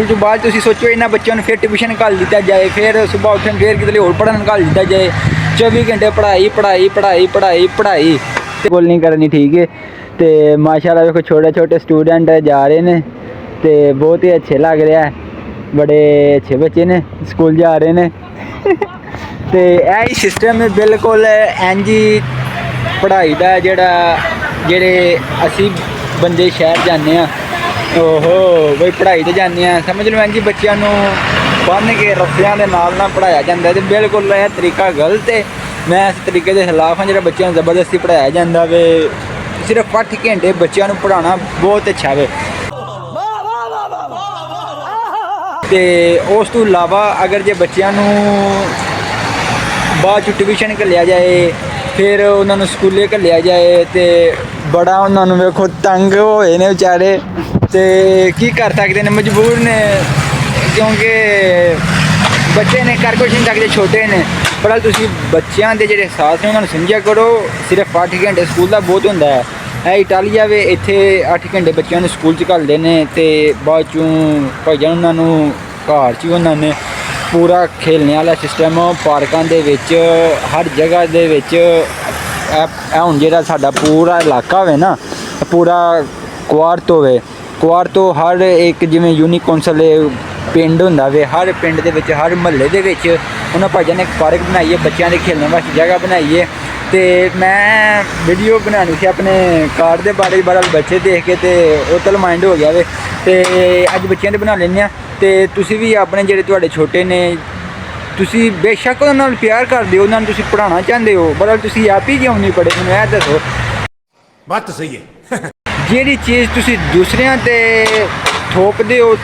ਤੋਂ ਬਾਅਦ ਤੁਸੀਂ ਸੋਚੋ ਇਹਨਾਂ ਬੱਚਿਆਂ ਨੂੰ ਫਿਰ ਟਿਊਸ਼ਨ ਘੱਲ ਦਿੱਤਾ ਜਾਏ, ਫਿਰ ਸਵੇਰ ਉੱਠਣ ਫਿਰ ਕਿਤੇ ਹੋਰ ਪੜ੍ਹਨ ਘੱਲ ਦਿੱਤਾ ਜਾਏ। 24 ਘੰਟੇ ਪੜ੍ਹਾਈ ਪੜ੍ਹਾਈ ਪੜ੍ਹਾਈ ਪੜ੍ਹਾਈ ਪੜ੍ਹਾਈ ਤੇ ਗੱਲ ਨਹੀਂ ਕਰਨੀ, ਠੀਕ ਹੈ। ਤੇ ਮਾਸ਼ਾਅੱਲਾ ਵੇਖੋ ਛੋਟੇ ਛੋਟੇ ਸਟੂਡੈਂਟ ਜਾ ਰਹੇ ਨੇ ਤੇ ਬਹੁਤ ਹੀ ਅੱਛੇ ਲੱਗ ਰਿਹਾ, ਬੜੇ ਅੱਛੇ ਬੱਚੇ ਨੇ, ਸਕੂਲ ਜਾ ਰਹੇ ਨੇ। ਤੇ ਇਹ ਹੀ ਸਿਸਟਮ ਹੈ ਬਿਲਕੁਲ ਇੰਝ ਹੀ ਪੜ੍ਹਾਈ ਦਾ, ਜਿਹੜੇ ਅਸੀਂ ਬੰਦੇ ਸ਼ਹਿਰ ਜਾਂਦੇ ਹਾਂ, ਓਹੋ ਬਈ ਪੜ੍ਹਾਈ ਤੇ ਜਾਂਦੇ ਹਾਂ, ਸਮਝ ਲਓ ਇੰਝ ਹੀ ਬੱਚਿਆਂ ਨੂੰ ਬੰਨ੍ਹ ਕੇ ਰੱਸਿਆਂ ਦੇ ਨਾਲ ਪੜ੍ਹਾਇਆ ਜਾਂਦਾ। ਤੇ ਬਿਲਕੁਲ ਇਹ ਤਰੀਕਾ ਗਲਤ ਹੈ। ਮੈਂ ਇਸ ਤਰੀਕੇ ਦੇ ਖਿਲਾਫ ਹਾਂ ਜਿਹੜਾ ਬੱਚਿਆਂ ਨੂੰ ਜ਼ਬਰਦਸਤੀ ਪੜ੍ਹਾਇਆ ਜਾਂਦਾ ਵੇ। ਸਿਰਫ 8 ਘੰਟੇ ਬੱਚਿਆਂ ਨੂੰ ਪੜ੍ਹਾਉਣਾ ਬਹੁਤ ਅੱਛਾ ਵੇ। ਤੇ ਉਸ ਤੋਂ ਇਲਾਵਾ ਅਗਰ ਜੇ ਬੱਚਿਆਂ ਨੂੰ ਬਾਅਦ 'ਚ ਟਿਊਸ਼ਨ ਘੱਲਿਆ ਜਾਏ, ਫਿਰ ਉਹਨਾਂ ਨੂੰ ਸਕੂਲੇ ਘੱਲਿਆ ਜਾਏ, ਤੇ ਬੜਾ ਉਹਨਾਂ ਨੂੰ ਵੇਖੋ ਤੰਗ ਹੋਏ ਨੇ ਵਿਚਾਰੇ। ਤੇ ਕੀ ਕਰ ਸਕਦੇ ਨੇ, ਮਜਬੂਰ ਨੇ, ਕਿਉਂਕਿ ਬੱਚੇ ਨੇ ਕਰ ਕੁਛ ਨਹੀਂ ਸਕਦੇ, ਛੋਟੇ ਨੇ। ਪਰ ਤੁਸੀਂ ਬੱਚਿਆਂ ਦੇ ਜਿਹੜੇ ਸਾਥ ਨੇ ਉਹਨਾਂ ਨੂੰ ਸਮਝਿਆ ਕਰੋ। ਸਿਰਫ 8 ਘੰਟੇ ਸਕੂਲ ਦਾ ਬਹੁਤ ਹੁੰਦਾ ਹੈ। ਇਹ ਇਟਾਲੀਆ ਵੇ, ਇੱਥੇ 8 ਘੰਟੇ ਬੱਚਿਆਂ ਨੂੰ ਸਕੂਲ 'ਚ ਘੱਲਦੇ ਨੇ ਤੇ ਬਾਅਦ 'ਚੋਂ ਭਾਈਜਾਨ ਉਹਨਾਂ ਨੂੰ ਘਰ 'ਚ ਉਹਨਾਂ ਨੇ ਪੂਰਾ ਖੇਲਣੇ ਵਾਲਾ ਸਿਸਟਮ ਪਾਰਕਾਂ ਦੇ ਵਿੱਚ ਹਰ ਜਗ੍ਹਾ ਦੇ ਵਿੱਚ। ਇਹ ਹੁਣ ਜਿਹੜਾ ਸਾਡਾ ਪੂਰਾ ਇਲਾਕਾ ਹੋਵੇ ਨਾ, ਪੂਰਾ ਕੁਆਰਤੋ ਹਰ ਇੱਕ, ਜਿਵੇਂ ਯੂਨਿਕ ਕੌਂਸਲ ਪਿੰਡ ਹੁੰਦਾ ਵੇ, ਹਰ ਪਿੰਡ ਦੇ ਵਿੱਚ ਹਰ ਮਹੱਲੇ ਦੇ ਵਿੱਚ ਉਹਨਾਂ ਭਾਈਆਂ ਨੇ ਇੱਕ ਪਾਰਕ ਬਣਾਈ ਹੈ, ਬੱਚਿਆਂ ਦੇ ਖੇਡਣ ਵਾਸਤੇ ਜਗ੍ਹਾ ਬਣਾਈ ਹੈ। ਤੇ ਮੈਂ ਵੀਡੀਓ ਬਣਾਉਣੀ ਸੀ ਆਪਣੇ ਕਾਰ ਦੇ ਬਾਰੇ, ਬੱਚੇ ਦੇਖ ਕੇ ਤੇ ਉਹ ਤਲ ਮਾਈਂਡ ਹੋ ਗਿਆ ਵੇ, ਤੇ ਅੱਜ ਬੱਚਿਆਂ ਦੇ ਬਣਾ ਲੈਂਦੇ ਹਾਂ। ਤੇ ਤੁਸੀਂ ਵੀ ਆਪਣੇ ਜਿਹੜੇ ਤੁਹਾਡੇ ਛੋਟੇ ਨੇ, ਤੁਸੀਂ ਬੇਸ਼ੱਕ ਉਹਨਾਂ ਨਾਲ ਪਿਆਰ ਕਰਦੇ ਹੋ, ਉਹਨਾਂ ਨੂੰ ਤੁਸੀਂ ਪੜ੍ਹਾਉਣਾ ਚਾਹੁੰਦੇ ਹੋ, ਪਰ ਤੁਸੀਂ ਆਪ ਹੀ ਕਿਉਂ ਨਹੀਂ ਪੜ੍ਹੇ? ਮੈਨੂੰ ਇਹ ਦੱਸੋ। ਬਾਤ ਤਾਂ ਸਹੀ ਹੈ। ਜਿਹੜੀ ਚੀਜ਼ ਤੁਸੀਂ ਦੂਸਰਿਆਂ 'ਤੇ ਥੋਪਦੇ ਹੋ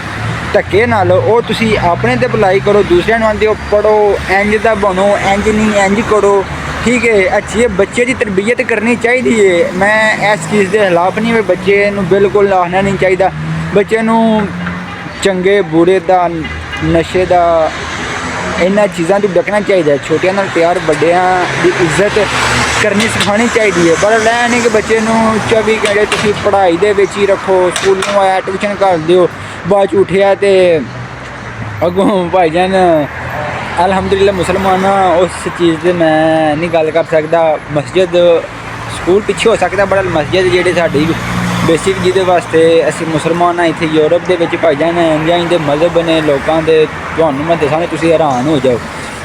ਧੱਕੇ ਨਾਲ, ਉਹ ਤੁਸੀਂ ਆਪਣੇ 'ਤੇ ਅਪਲਾਈ ਕਰੋ। ਦੂਸਰਿਆਂ ਨੂੰ ਆਉਂਦੇ ਹੋ ਪੜ੍ਹੋ, ਇੰਝ ਦਾ ਬਣੋ, ਇੰਝ ਨਹੀਂ ਇੰਝ ਕਰੋ, ਠੀਕ ਹੈ। ਅੱਛੀ ਬੱਚੇ ਦੀ ਤਰਬੀਅਤ ਕਰਨੀ ਚਾਹੀਦੀ ਹੈ। ਮੈਂ ਇਸ ਚੀਜ਼ ਦੇ ਖਿਲਾਫ ਨਹੀਂ, ਬੱਚੇ ਨੂੰ ਬਿਲਕੁਲ ਆਉਣਾ ਨਹੀਂ ਚਾਹੀਦਾ। ਬੱਚੇ ਨੂੰ ਚੰਗੇ ਬੁਰੇ ਦਾ, ਨਸ਼ੇ ਦਾ, ਇਹਨਾਂ ਚੀਜ਼ਾਂ ਤੋਂ ਡੱਕਣਾ ਚਾਹੀਦਾ। ਛੋਟਿਆਂ ਨਾਲ ਪਿਆਰ, ਵੱਡਿਆਂ ਦੀ ਇੱਜ਼ਤ ਕਰਨੀ ਸਿਖਾਉਣੀ ਚਾਹੀਦੀ ਹੈ। ਪਰ ਇਹ ਨਹੀਂ ਕਿ ਬੱਚੇ ਨੂੰ 24 ਘੰਟੇ ਤੁਸੀਂ ਪੜ੍ਹਾਈ ਦੇ ਵਿੱਚ ਹੀ ਰੱਖੋ। ਸਕੂਲੋਂ ਆਇਆ ਟਿਊਸ਼ਨ ਕਰ ਦਿਓ, ਬਾਅਦ 'ਚ ਉੱਠਿਆ ਤੇ ਅੱਗੋਂ ਭਾਈਜਾਨ ਅਲਹਮਦੁਲਿਲਾ ਮੁਸਲਮਾਨ ਉਸ ਚੀਜ਼ 'ਤੇ ਮੈਂ ਨਹੀਂ ਗੱਲ ਕਰ ਸਕਦਾ। ਮਸਜਿਦ ਸਕੂਲ ਪਿੱਛੇ ਹੋ ਸਕਦਾ, ਪਰ ਮਸਜਿਦ ਜਿਹੜੇ ਸਾਡੀ ਬੇਸਿਕ ਜਿਹਦੇ ਵਾਸਤੇ ਅਸੀਂ ਮੁਸਲਮਾਨ ਹਾਂ, ਇੱਥੇ ਯੂਰਪ ਦੇ ਵਿੱਚ ਭਾਈਜਾਨ ਇੰਡੀਆ ਦੇ ਮਜ਼ਹਬ ਨੇ ਲੋਕਾਂ ਦੇ, ਤੁਹਾਨੂੰ ਮੈਂ ਦੱਸਾਂ ਤੁਸੀਂ ਹੈਰਾਨ ਹੋ ਜਾਓ।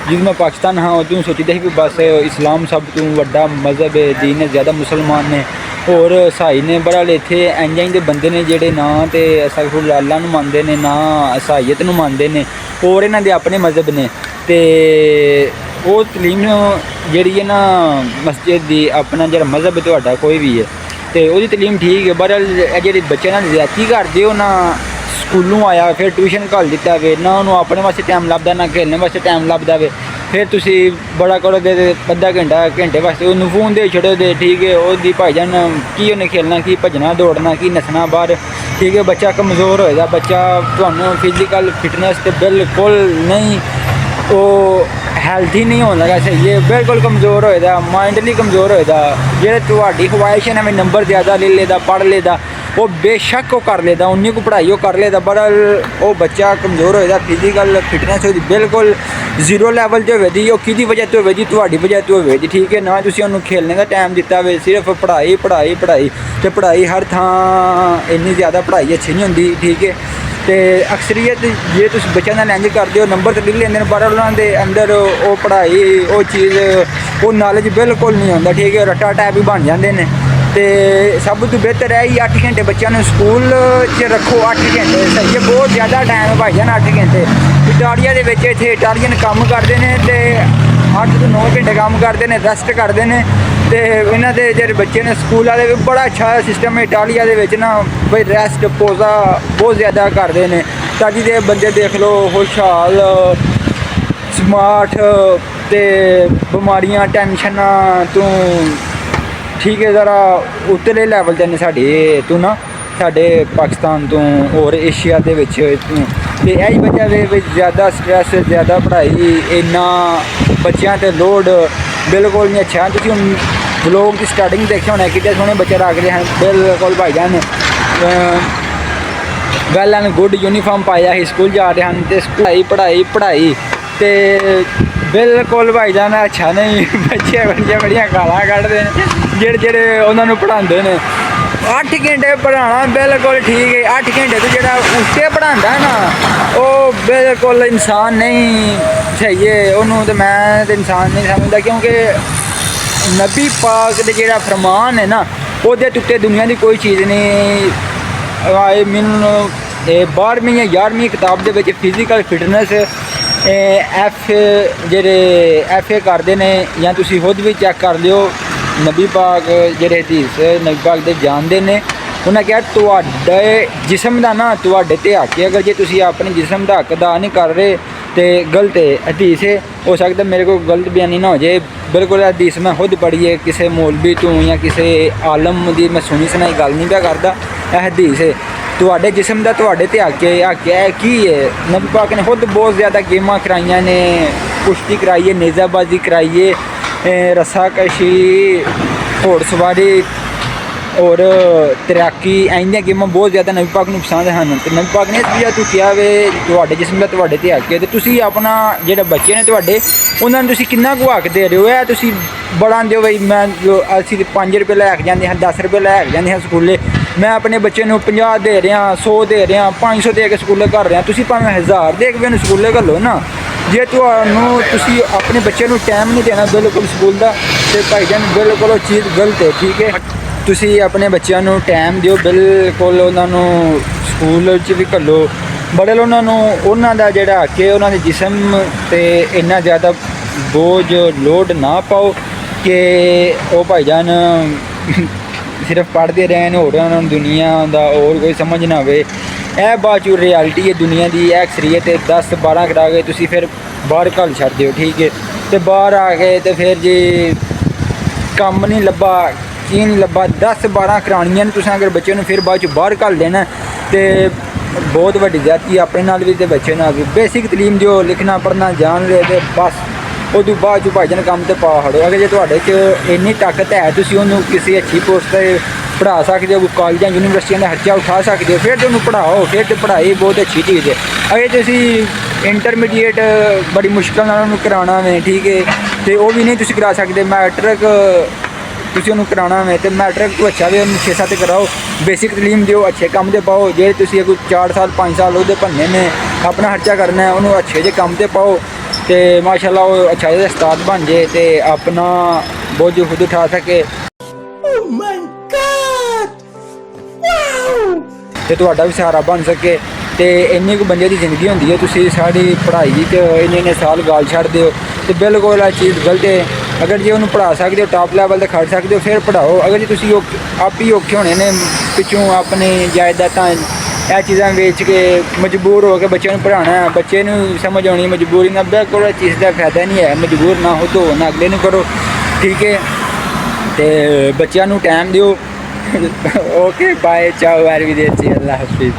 ਜਦੋਂ ਮੈਂ ਪਾਕਿਸਤਾਨ ਹਾਂ ਉਦੋਂ ਸੋਚਦਾ ਸੀ ਵੀ ਬਸ ਇਸਲਾਮ ਸਭ ਤੋਂ ਵੱਡਾ ਮਜ਼ਹਬ ਹੈ, ਦੀਨ ਜ਼ਿਆਦਾ ਮੁਸਲਮਾਨ ਨੇ ਹੋਰ ਈਸਾਈ ਨੇ। ਬਹਰਾਲ ਇੱਥੇ ਇੰਝ ਦੇ ਬੰਦੇ ਨੇ ਜਿਹੜੇ ਨਾ ਤੇ ਅਸਤਗਫੁਰ ਅੱਲਾਹ ਨੂੰ ਮੰਨਦੇ ਨੇ, ਨਾ ਈਸਾਈਅਤ ਨੂੰ ਮੰਨਦੇ ਨੇ, ਹੋਰ ਇਹਨਾਂ ਦੇ ਆਪਣੇ ਮਜ਼ਹਬ ਨੇ। ਤੇ ਉਹ ਤਲੀਮ ਜਿਹੜੀ ਹੈ ਨਾ ਮਸਜਿਦ ਦੀ, ਆਪਣਾ ਜਿਹੜਾ ਮਜ਼ਹਬ ਹੈ ਤੁਹਾਡਾ ਕੋਈ ਵੀ ਹੈ, ਤੇ ਉਹਦੀ ਤਲੀਮ ਠੀਕ ਹੈ। ਬਹਰਾਲ ਜਿਹੜੇ ਬੱਚੇ ਨਾਲ ਜ਼ਿਆਦਤੀ ਕਰਦੇ ਹੋ ਨਾ, ਸਕੂਲੋਂ ਆਇਆ ਫਿਰ ਟਿਊਸ਼ਨ ਘੱਲ ਦਿੱਤਾ ਵੇ, ਨਾ ਉਹਨੂੰ ਆਪਣੇ ਵਾਸਤੇ ਟਾਈਮ ਲੱਭਦਾ, ਨਾ ਖੇਲਣ ਵਾਸਤੇ ਟਾਈਮ ਲੱਭਦਾ ਵੇ। ਫਿਰ ਤੁਸੀਂ ਬੜਾ ਕਰੋਗੇ ਤੇ ਅੱਧਾ ਘੰਟੇ ਵਾਸਤੇ ਉਹਨੂੰ ਫੋਨ ਦੇ ਛੱਡੋਗੇ, ਠੀਕ ਹੈ। ਉਹਦੀ ਭਾਈਜਾਨ ਕੀ ਉਹਨੇ ਖੇਲਣਾ, ਕੀ ਭੱਜਣਾ ਦੌੜਨਾ, ਕੀ ਨੱਸਣਾ ਬਾਹਰ, ਠੀਕ ਹੈ। ਬੱਚਾ ਕਮਜ਼ੋਰ ਹੋਏਗਾ, ਬੱਚਾ ਤੁਹਾਨੂੰ ਫਿਜ਼ੀਕਲ ਫਿਟਨੈਸ ਤੇ ਬਿਲਕੁਲ ਨਹੀਂ, ਉਹ ਹੈਲਥੀ ਨਹੀਂ ਹੋਣ ਲੱਗਾ, ਸਹੀ ਹੈ, ਬਿਲਕੁਲ ਕਮਜ਼ੋਰ ਹੋਏਗਾ, ਮਾਇੰਡਲੀ ਕਮਜ਼ੋਰ ਹੋਏਗਾ। ਜਿਹੜੇ ਤੁਹਾਡੀ ਖਵਾਇਸ਼ ਹੈ ਨਾ ਨੰਬਰ ਜ਼ਿਆਦਾ ਲੈ ਲੈਦਾ, ਪੜ੍ਹ ਲੈਦਾ, ਉਹ ਬੇਸ਼ੱਕ ਉਹ ਕਰ ਲੈਦਾ, ਉਨੀ ਕੁ ਪੜ੍ਹਾਈ ਉਹ ਕਰ ਲੈਦਾ, ਪਰ ਉਹ ਬੱਚਾ ਕਮਜ਼ੋਰ ਹੋਏਗਾ। ਫਿਜ਼ੀਕਲ ਫਿਟਨੈਸ ਉਹਦੀ ਬਿਲਕੁਲ 0 ਲੈਵਲ 'ਤੇ ਹੋਵੇਗੀ। ਉਹ ਕਿਹਦੀ ਵਜ੍ਹਾ ਤੋਂ ਹੋਵੇਗੀ? ਤੁਹਾਡੀ ਵਜ੍ਹਾ ਤੋਂ ਹੋਵੇਗੀ, ਠੀਕ ਹੈ। ਨਾ ਤੁਸੀਂ ਉਹਨੂੰ ਖੇਲਣੇ ਦਾ ਟਾਈਮ ਦਿੱਤਾ ਵੇ, ਸਿਰਫ ਪੜ੍ਹਾਈ ਪੜ੍ਹਾਈ ਪੜ੍ਹਾਈ, ਅਤੇ ਪੜ੍ਹਾਈ ਹਰ ਥਾਂ ਇੰਨੀ ਜ਼ਿਆਦਾ ਪੜ੍ਹਾਈ ਅੱਛੀ ਨਹੀਂ ਹੁੰਦੀ, ਠੀਕ ਹੈ। ਤੇ ਅਕਸਰੀਅਤ ਜੇ ਤੁਸੀਂ ਬੱਚਿਆਂ ਨਾਲ ਇੰਝ ਕਰਦੇ ਹੋ, ਨੰਬਰ ਤਾਂ ਲਿਖ ਲੈਂਦੇ ਨੇ, ਪਰ ਉਹਨਾਂ ਦੇ ਅੰਦਰ ਉਹ ਪੜ੍ਹਾਈ, ਉਹ ਚੀਜ਼, ਉਹ ਨੌਲੇਜ ਬਿਲਕੁਲ ਨਹੀਂ ਹੁੰਦਾ, ਠੀਕ ਹੈ। ਰੱਟਾ ਟਾਈਪ ਹੀ ਬਣ ਜਾਂਦੇ ਨੇ। ਤੇ ਸਭ ਤੋਂ ਬਿਹਤਰ ਹੈ ਹੀ 8 ਘੰਟੇ ਬੱਚਿਆਂ ਨੂੰ ਸਕੂਲ 'ਚ ਰੱਖੋ। 8 ਘੰਟੇ ਸਹੀ ਹੈ, ਬਹੁਤ ਜ਼ਿਆਦਾ ਟਾਈਮ ਹੈ ਭਾਈਜਾਨ 8 ਘੰਟੇ। ਇਟਾਲੀਆ ਦੇ ਵਿੱਚ ਇੱਥੇ ਇਟਾਲੀਅਨ ਕੰਮ ਕਰਦੇ ਨੇ ਤੇ 8 ਤੋਂ 9 ਘੰਟੇ ਕੰਮ ਕਰਦੇ ਨੇ, ਰੈਸਟ ਕਰਦੇ ਨੇ। ਤੇ ਇਹਨਾਂ ਦੇ ਜਿਹੜੇ ਬੱਚੇ ਨੇ ਸਕੂਲ ਵਾਲੇ ਵੀ ਬੜਾ ਅੱਛਾ ਸਿਸਟਮ ਹੈ ਇਟਾਲੀਆ ਦੇ ਵਿੱਚ ਨਾ, ਬਈ ਰੈਸਟ ਪੋਜ਼ਾ ਬਹੁਤ ਜ਼ਿਆਦਾ ਕਰਦੇ ਨੇ। ਤਾਂ ਜਿਹਦੇ ਬੰਦੇ ਦੇਖ ਲਓ ਖੁਸ਼ਹਾਲ, ਸਮਾਰਟ, ਤੇ ਬਿਮਾਰੀਆਂ ਟੈਨਸ਼ਨਾਂ ਤੋਂ ਠੀਕ ਹੈ ਜ਼ਰਾ ਉੱਤਲੇ ਲੈਵਲ 'ਤੇ ਨੇ ਸਾਡੇ ਤੋਂ ਨਾ, ਸਾਡੇ ਪਾਕਿਸਤਾਨ ਤੋਂ ਹੋਰ ਏਸ਼ੀਆ ਦੇ ਵਿੱਚ। ਤੇ ਇਹੀ ਵਜ੍ਹਾ ਵੇ ਜ਼ਿਆਦਾ ਸਟਰੈਸ, ਜ਼ਿਆਦਾ ਪੜ੍ਹਾਈ, ਇੰਨਾ ਬੱਚਿਆਂ 'ਤੇ ਲੋਡ ਬਿਲਕੁਲ ਨਹੀਂ ਅੱਛਾ। ਤੁਸੀਂ ਹੁਣ ਵਲੋਗ ਦੀ ਸਟਾਰਟਿੰਗ ਦੇਖਿਆ ਹੋਣਾ ਕਿੰਨੇ ਸੋਹਣੇ ਬੱਚੇ ਰੱਖ ਰਹੇ ਹਨ, ਬਿਲਕੁਲ Bhaijaan well and good uniform ਪਾਇਆ ਸੀ, ਸਕੂਲ ਜਾ ਰਹੇ ਹਨ ਤੇ ਪੜ੍ਹਾਈ ਤੇ ਬਿਲਕੁਲ ਭਾਈਜਾਨ ਅੱਛਾ ਨਹੀਂ। ਬੱਚੇ ਬੜੀਆਂ ਗਾਲਾਂ ਕੱਢਦੇ ਨੇ ਜਿਹੜੇ ਉਹਨਾਂ ਨੂੰ ਪੜ੍ਹਾਉਂਦੇ ਨੇ। 8 ਘੰਟੇ ਪੜ੍ਹਾਉਣਾ ਬਿਲਕੁਲ ਠੀਕ ਹੈ, 8 ਘੰਟੇ ਤੋਂ ਜਿਹੜਾ ਉੱਤੇ ਪੜ੍ਹਾਉਂਦਾ ਨਾ ਉਹ ਬਿਲਕੁਲ ਇਨਸਾਨ ਨਹੀਂ ਸਹੀ ਹੈ। ਉਹਨੂੰ ਤਾਂ ਮੈਂ ਤਾਂ ਇਨਸਾਨ ਨਹੀਂ ਸਮਝਦਾ, ਕਿਉਂਕਿ ਨਬੀ ਪਾਕ ਦੇ ਜਿਹੜਾ ਫਰਮਾਨ ਹੈ ਨਾ ਉਹਦੇ ਉੱਤੇ ਦੁਨੀਆ ਦੀ ਕੋਈ ਚੀਜ਼ ਨਹੀਂ ਆਏ। ਮੈਨੂੰ 12ਵੀਂ ਜਾਂ 11ਵੀਂ ਕਿਤਾਬ ਦੇ ਵਿੱਚ ਫਿਜ਼ੀਕਲ ਫਿਟਨੈਸ ਐਫ ਏ ਕਰਦੇ ਨੇ, ਜਾਂ ਤੁਸੀਂ ਖੁਦ ਵੀ ਚੈੱਕ ਕਰ ਲਿਓ। ਨਬੀ ਪਾਕ ਜਿਹੜੇ ਹਦੀਸ ਨਬੀ ਪਾਕ ਦੇ ਜਾਣਦੇ ਨੇ, ਉਹਨਾਂ ਕਿਹਾ ਤੁਹਾਡੇ ਜਿਸਮ ਦਾ ਨਾ ਤੁਹਾਡੇ 'ਤੇ ਹੱਕ ਹੈ, ਅਗਰ ਜੇ ਤੁਸੀਂ ਆਪਣੇ ਜਿਸਮ ਦਾ ਹੱਕ ਅਦਾ ਨਹੀਂ ਕਰ ਰਹੇ ਤੇ ਗਲਤ ਹੈ। ਹਦੀਸ ਹੋ ਸਕਦਾ ਮੇਰੇ ਕੋਲ ਗਲਤ ਬਿਆਨੀ ਨਾ ਹੋ ਜਾਏ, ਬਿਲਕੁਲ ਹਦੀਸ ਮੈਂ ਖੁਦ ਪੜ੍ਹੀ ਹੈ ਕਿਸੇ ਮੌਲਵੀ ਤੋਂ ਜਾਂ ਕਿਸੇ ਆਲਮ ਦੀ, ਮੈਂ ਸੁਣੀ ਸੁਣਾਈ ਗੱਲ ਨਹੀਂ ਪਿਆ ਕਰਦਾ। ਇਹ ਹਦੀਸ ਹੈ ਤੁਹਾਡੇ ਜਿਸਮ ਦਾ ਤੁਹਾਡੇ 'ਤੇ ਹੱਕ ਹੈ ਕੀ ਹੈ। ਨਬੀ ਪਾਕ ਨੇ ਖੁਦ ਬਹੁਤ ਜ਼ਿਆਦਾ ਗੇਮਾਂ ਕਰਾਈਆਂ ਨੇ, ਕੁਸ਼ਤੀ ਕਰਾਈ ਹੈ, ਨੇਜ਼ਾਬਾਜ਼ੀ ਕਰਾਈ ਹੈ, ਰੱਸਾਕਸ਼ੀ, ਘੋੜ ਸਵਾਰੀ ਔਰ ਤੈਰਾਕੀ, ਇੰਨੀਆਂ ਗੇਮਾਂ ਬਹੁਤ ਜ਼ਿਆਦਾ ਨਬੀ ਪਾਕ ਨੂੰ ਪਸੰਦ ਹਨ। ਅਤੇ ਨਬੀ ਪਾਕ ਨੇ ਇਸ ਲਈ ਤੂੰ ਕਿਹਾ ਵੇ ਤੁਹਾਡੇ ਜਿਸਮ ਦਾ ਤੁਹਾਡੇ 'ਤੇ ਹੱਕ ਹੈ, ਅਤੇ ਤੁਸੀਂ ਆਪਣਾ ਜਿਹੜਾ ਬੱਚੇ ਨੇ ਤੁਹਾਡੇ ਉਹਨਾਂ ਨੂੰ ਤੁਸੀਂ ਕਿੰਨਾ ਕੁ ਹੱਕ ਦੇ ਰਹੇ ਹੋ। ਇਹ ਤੁਸੀਂ ਬੜਾ ਦਿਓ ਬਈ ਮੈਂ ਅਸੀਂ 5 ਰੁਪਏ ਲੈ ਕੇ ਜਾਂਦੇ ਹਾਂ, 10 ਰੁਪਏ ਲੈ ਕੇ ਜਾਂਦੇ ਹਾਂ ਸਕੂਲੇ, ਮੈਂ ਆਪਣੇ ਬੱਚੇ ਨੂੰ 50 ਦੇ ਰਿਹਾ, 100 ਦੇ ਰਿਹਾ, 500 ਦੇ ਕੇ ਸਕੂਲੇ ਕਰ ਰਿਹਾ। ਤੁਸੀਂ ਭਾਵੇਂ 1000 ਦੇ ਕੇ ਵੀ ਉਹਨੂੰ ਸਕੂਲੇ ਘੱਲੋ ਨਾ। ਜੇ ਤੁਸੀਂ ਆਪਣੇ ਬੱਚੇ ਨੂੰ ਟਾਈਮ ਨਹੀਂ ਦੇਣਾ ਬਿਲਕੁਲ ਸਕੂਲ ਦਾ, ਅਤੇ ਭਾਈਜਾਨ ਬਿਲਕੁਲ ਉਹ ਚੀਜ਼ ਗਲਤ ਹੈ। ਠੀਕ ਹੈ, ਤੁਸੀਂ ਆਪਣੇ ਬੱਚਿਆਂ ਨੂੰ ਟਾਈਮ ਦਿਓ, ਬਿਲਕੁਲ ਉਹਨਾਂ ਨੂੰ ਸਕੂਲ 'ਚ ਵੀ ਘੱਲੋ, ਬੜੇ ਉਹਨਾਂ ਦਾ ਜਿਹੜਾ ਹੱਕ ਹੈ ਉਹਨਾਂ ਦੇ ਜਿਸਮ 'ਤੇ ਇੰਨਾ ਜ਼ਿਆਦਾ ਬੋਝ ਲੋਡ ਨਾ ਪਾਓ ਕਿ ਉਹ ਭਾਈਜਾਨ ਸਿਰਫ ਪੜ੍ਹਦੇ ਰਹਿਣ, ਹੋਰ ਉਹਨਾਂ ਨੂੰ ਦੁਨੀਆ ਦਾ ਹੋਰ ਕੋਈ ਸਮਝ ਨਾ ਆਵੇ। ਇਹ ਬਾਅਦ 'ਚ ਰਿਐਲਿਟੀ ਹੈ ਦੁਨੀਆ ਦੀ, ਇਹ ਅਕਸਰੀਅਤ ਹੈ। 10-12 ਕਰਾ ਕੇ ਤੁਸੀਂ ਫਿਰ ਬਾਹਰ ਘੱਲ ਛੱਡ ਦਿਓ। ਠੀਕ ਹੈ, ਅਤੇ ਬਾਹਰ ਆ ਗਏ ਅਤੇ ਫਿਰ ਜੇ ਕੰਮ ਨਹੀਂ ਲੱਭਾ, ਕੀ ਨਹੀਂ ਲੱਭਾ, 10-12 ਕਰਾਉਣੀਆਂ ਨੇ ਤੁਸੀਂ ਅਗਰ ਬੱਚੇ ਨੂੰ ਫਿਰ ਬਾਅਦ 'ਚ ਬਾਹਰ ਘੱਲ ਦੇਣਾ ਅਤੇ ਬਹੁਤ ਵੱਡੀ ਜ਼ਿਆਦਤੀ ਆਪਣੇ ਨਾਲ ਵੀ ਅਤੇ ਬੱਚੇ ਨਾਲ ਵੀ। ਬੇਸਿਕ ਤਾਲੀਮ ਦਿਓ, ਲਿਖਣਾ ਪੜ੍ਹਨਾ ਜਾਣ ਲਏ ਅਤੇ ਬਸ ਉਦੋਂ ਬਾਅਦ 'ਚ ਭਾਈਜਾਨ ਕੰਮ 'ਤੇ ਪਾ ਹੜੋ। ਅਗਰ ਜੇ ਤੁਹਾਡੇ 'ਚ ਇੰਨੀ ਤਾਕਤ ਹੈ ਤੁਸੀਂ ਉਹਨੂੰ ਕਿਸੇ ਅੱਛੀ ਪੋਸਟ 'ਤੇ ਪੜ੍ਹਾ ਸਕਦੇ ਹੋ, ਕਾਲਜਾਂ ਯੂਨੀਵਰਸਿਟੀਆਂ ਦਾ ਖਰਚਾ ਉਠਾ ਸਕਦੇ ਹੋ, ਫਿਰ ਤੇ ਉਹਨੂੰ ਪੜ੍ਹਾਓ। ਫਿਰ ਤੇ ਪੜ੍ਹਾਈ ਬਹੁਤ ਅੱਛੀ ਚੀਜ਼ ਹੈ। ਅਗਰ ਤੁਸੀਂ ਇੰਟਰਮੀਡੀਏਟ ਬੜੀ ਮੁਸ਼ਕਿਲ ਨਾਲ ਉਹਨੂੰ ਕਰਾਉਣਾ ਵੇ, ਠੀਕ ਹੈ, ਅਤੇ ਉਹ ਵੀ ਨਹੀਂ ਤੁਸੀਂ ਕਰਾ ਸਕਦੇ। ਮੈਟ੍ਰਿਕ ਤੁਸੀਂ ਉਹਨੂੰ ਕਰਾਉਣਾ ਵੇ ਅਤੇ ਮੈਟ੍ਰਿਕ ਤੋਂ ਅੱਛਾ ਵੀ ਉਹਨੂੰ 6-7 ਕਰਾਓ। ਬੇਸਿਕ ਤਾਲੀਮ ਦਿਓ, ਅੱਛੇ ਕੰਮ 'ਤੇ ਪਾਓ। ਜੇ ਤੁਸੀਂ ਕੋਈ 4 ਸਾਲ 5 ਸਾਲ ਉਹਦੇ ਭੰਨੇ ਨੇ, ਆਪਣਾ ਖਰਚਾ ਕਰਨਾ ਹੈ, ਉਹਨੂੰ ਅੱਛੇ ਜਿਹੇ ਕੰਮ 'ਤੇ ਪਾਓ ਅਤੇ ਮਾਸ਼ਾਅੱਲਾ ਉਹ ਅੱਛਾ ਜਿਹਾ ਉਸਤਾਦ ਬਣ ਜਾਏ ਅਤੇ ਆਪਣਾ ਬੋਝ ਖੁਦ ਉਠਾ ਸਕੇ ਅਤੇ ਤੁਹਾਡਾ ਵੀ ਸਹਾਰਾ ਬਣ ਸਕੇ। ਅਤੇ ਇੰਨੀ ਕੁ ਬੰਦੇ ਦੀ ਜ਼ਿੰਦਗੀ ਹੁੰਦੀ ਹੈ, ਤੁਸੀਂ ਸਾਡੀ ਪੜ੍ਹਾਈ 'ਚ ਇੰਨੇ ਸਾਲ ਗਾਲ ਛੱਡਦੇ ਹੋ ਅਤੇ ਬਿਲਕੁਲ ਇਹ ਚੀਜ਼ ਗਲਤ ਹੈ। ਅਗਰ ਜੇ ਉਹਨੂੰ ਪੜ੍ਹਾ ਸਕਦੇ ਹੋ, ਟਾਪ ਲੈਵਲ 'ਤੇ ਖੜ ਸਕਦੇ ਹੋ, ਫਿਰ ਪੜ੍ਹਾਓ। ਅਗਰ ਜੇ ਤੁਸੀਂ ਆਪ ਹੀ ਔਖੇ ਹੋਣੇ ਨੇ ਪਿੱਛੋਂ ਆਪਣੇ ਜਾਇਦਾਦਾਂ ਇਹ ਚੀਜ਼ਾਂ ਵੇਚ ਕੇ ਮਜਬੂਰ ਹੋ ਕੇ ਬੱਚਿਆਂ ਨੂੰ ਪੜ੍ਹਾਉਣਾ, ਬੱਚੇ ਨੂੰ ਸਮਝ ਆਉਣੀ ਮਜਬੂਰੀ ਨਾਲ, ਬਿਲਕੁਲ ਇਹ ਚੀਜ਼ ਦਾ ਫਾਇਦਾ ਨਹੀਂ ਹੈ। ਮਜਬੂਰ ਨਾ ਹੋ ਤੋਂ ਨਾ ਅਗਲੇ ਨੂੰ ਕਰੋ। ਠੀਕ ਹੈ, ਅਤੇ ਬੱਚਿਆਂ ਨੂੰ ਟਾਈਮ ਦਿਓ। ਓਕੇ ਬਾਏ, ਚਾਓ, ਅਰਵਿੰਦਰ ਜੀ, ਅੱਲਾ ਹਾਫਿਜ਼।